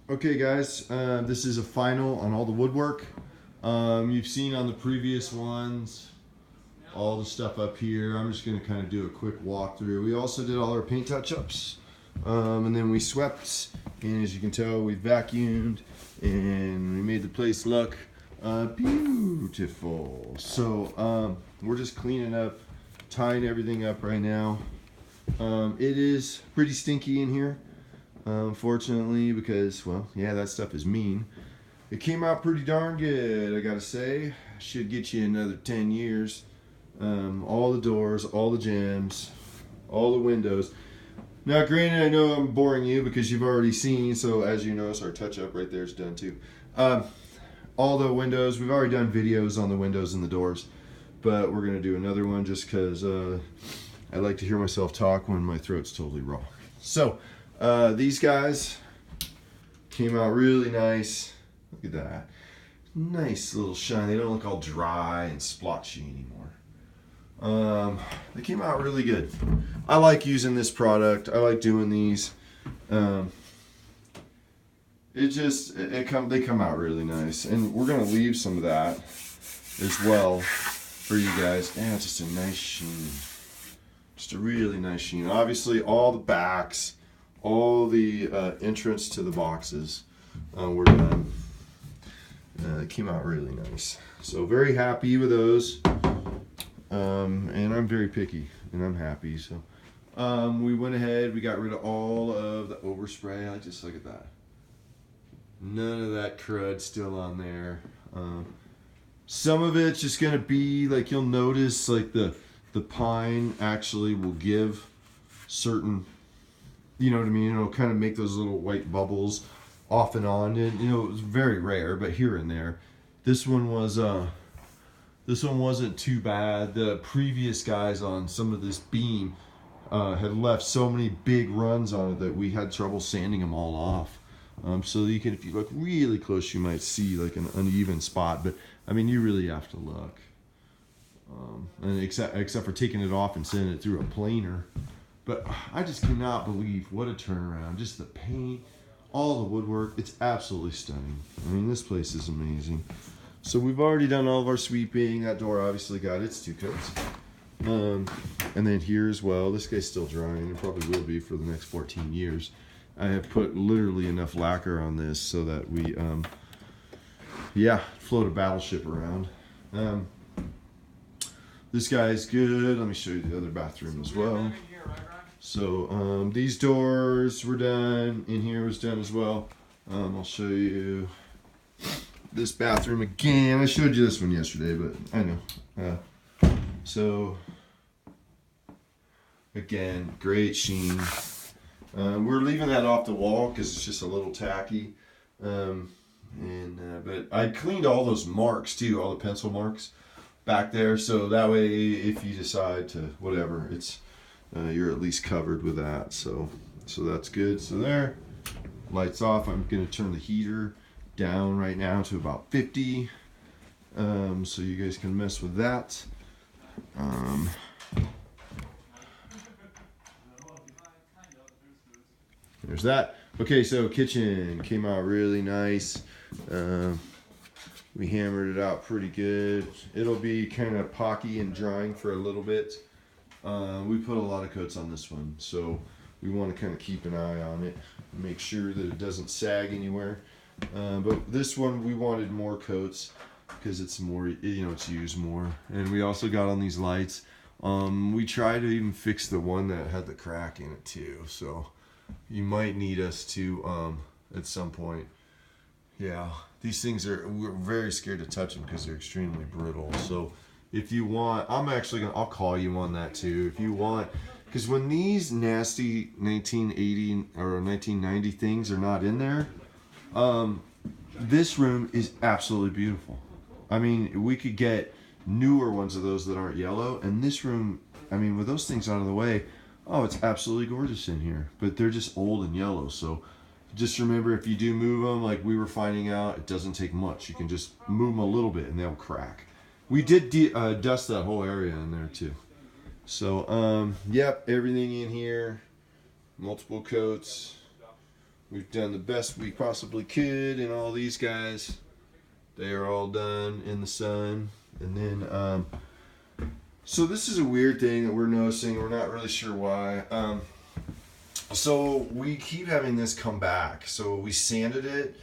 Okay, guys, this is a final on all the woodwork. You've seen on the previous ones all the stuff up here. I'm just going to kind of do a quick walkthrough. We also did all our paint touch-ups, and then we swept, and as you can tell, we vacuumed, and we made the place look beautiful. So we're just cleaning up, tying everything up right now. It is pretty stinky in here. Unfortunately, because, well, yeah, that stuff is mean. It came out pretty darn good, I gotta say. Should get you another 10 years. All the doors, all the jambs, all the windows. Now, granted, I know I'm boring you because you've already seen, so as you notice, our touch-up right there is done too. All the windows, we've already done videos on the windows and the doors, but we're gonna do another one just because I like to hear myself talk when my throat's totally raw. So, these guys came out really nice. Look at that. Nice little shine. They don't look all dry and splotchy anymore. They came out really good. I like using this product. I like doing these. They come out really nice. And we're going to leave some of that as well for you guys. Yeah, just a nice sheen. Just a really nice sheen. Obviously, all the backs, all the entrance to the boxes were done. It came out really nice. So very happy with those. And I'm very picky, and I'm happy. So we went ahead, we got rid of all of the overspray. I just look at that. None of that crud still on there. Some of it's just gonna be like, you'll notice like the pine actually will give certain, you know what I mean? It'll kind of make those little white bubbles off and on, and you know, it was very rare, but here and there. This one wasn't too bad. The previous guys on some of this beam had left so many big runs on it that we had trouble sanding them all off. So you can, if you look really close, you might see like an uneven spot, but I mean, you really have to look. And except for taking it off and sending it through a planer. But I just cannot believe what a turnaround. Just the paint, all the woodwork, it's absolutely stunning. I mean, this place is amazing. So we've already done all of our sweeping. That door obviously got its 2 coats. And then here as well, this guy's still drying. And probably will be for the next 14 years. I have put literally enough lacquer on this so that we, float a battleship around. This guy's good. Let me show you the other bathroom as well. So these doors were done. In here was done as well. I'll show you this bathroom again. I showed you this one yesterday, but I know. So again, great sheen. We're leaving that off the wall because it's just a little tacky. But I cleaned all those marks too, all the pencil marks back there, so that way if you decide to whatever, it's you're at least covered with that. So that's good. So there, lights off. I'm gonna turn the heater down right now to about 50, so you guys can mess with that. There's that. Okay, so kitchen came out really nice. We hammered it out pretty good. It'll be kind of pocky and drying for a little bit. We put a lot of coats on this one, so we want to kind of keep an eye on it, make sure that it doesn't sag anywhere. But this one we wanted more coats because it's more, you know, it's used more. And we also got on these lights. We tried to even fix the one that had the crack in it too, so you might need us to at some point. Yeah, these things we're very scared to touch them because they're extremely brittle. So if you want, I'll call you on that too if you want, because when these nasty 1980 or 1990 things are not in there, this room is absolutely beautiful. I mean, we could get newer ones of those that aren't yellow, and this room, I mean, with those things out of the way, oh, it's absolutely gorgeous in here. But they're just old and yellow, so just remember, if you do move them, like we were finding out, it doesn't take much. You can just move them a little bit and they'll crack. We did dust that whole area in there too. So, yep, everything in here, multiple coats, We've done the best we possibly could, and all these guys, they are all done in the sun. And then, so this is a weird thing that we're noticing. We're not really sure why. So we keep having this come back. So we sanded it,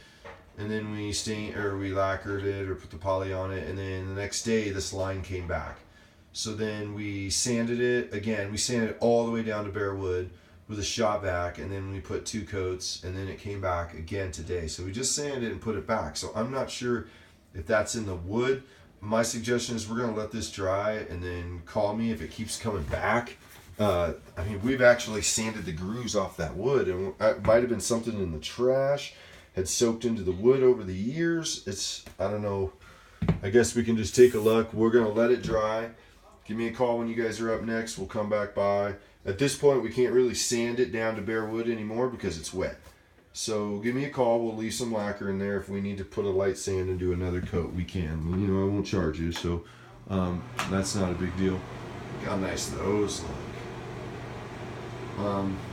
and then we we lacquered it or put the poly on it, and then the next day this line came back. So then we sanded it again. We sanded it all the way down to bare wood with a shot vac, and then we put 2 coats, and then it came back again today. So we just sanded it and put it back. So I'm not sure if that's in the wood. My suggestion is we're gonna let this dry and then call me if it keeps coming back. I mean, we've actually sanded the grooves off that wood, and it might have been something in the trash, had soaked into the wood over the years. I don't know. I guess we can just take a look. We're gonna let it dry. Give me a call when you guys are up next. We'll come back by. At this point, we can't really sand it down to bare wood anymore because it's wet. So give me a call. We'll leave some lacquer in there. If we need to put a light sand and do another coat, we can. You know, I won't charge you, so that's not a big deal. Look how nice those look.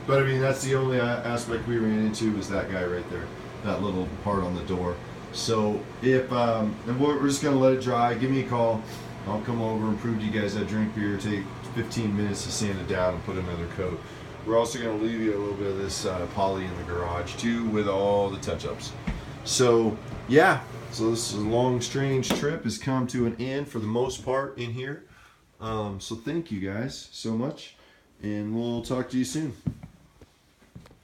But I mean, that's the only aspect we ran into was that guy right there, that little part on the door. So if and we're just gonna let it dry. Give me a call. I'll come over and prove to you guys that drink beer. Take 15 minutes to sand it down and put another coat. We're also going to leave you a little bit of this poly in the garage too with all the touch-ups. So yeah, so this is a long, strange trip has come to an end for the most part in here. So thank you guys so much, and we'll talk to you soon.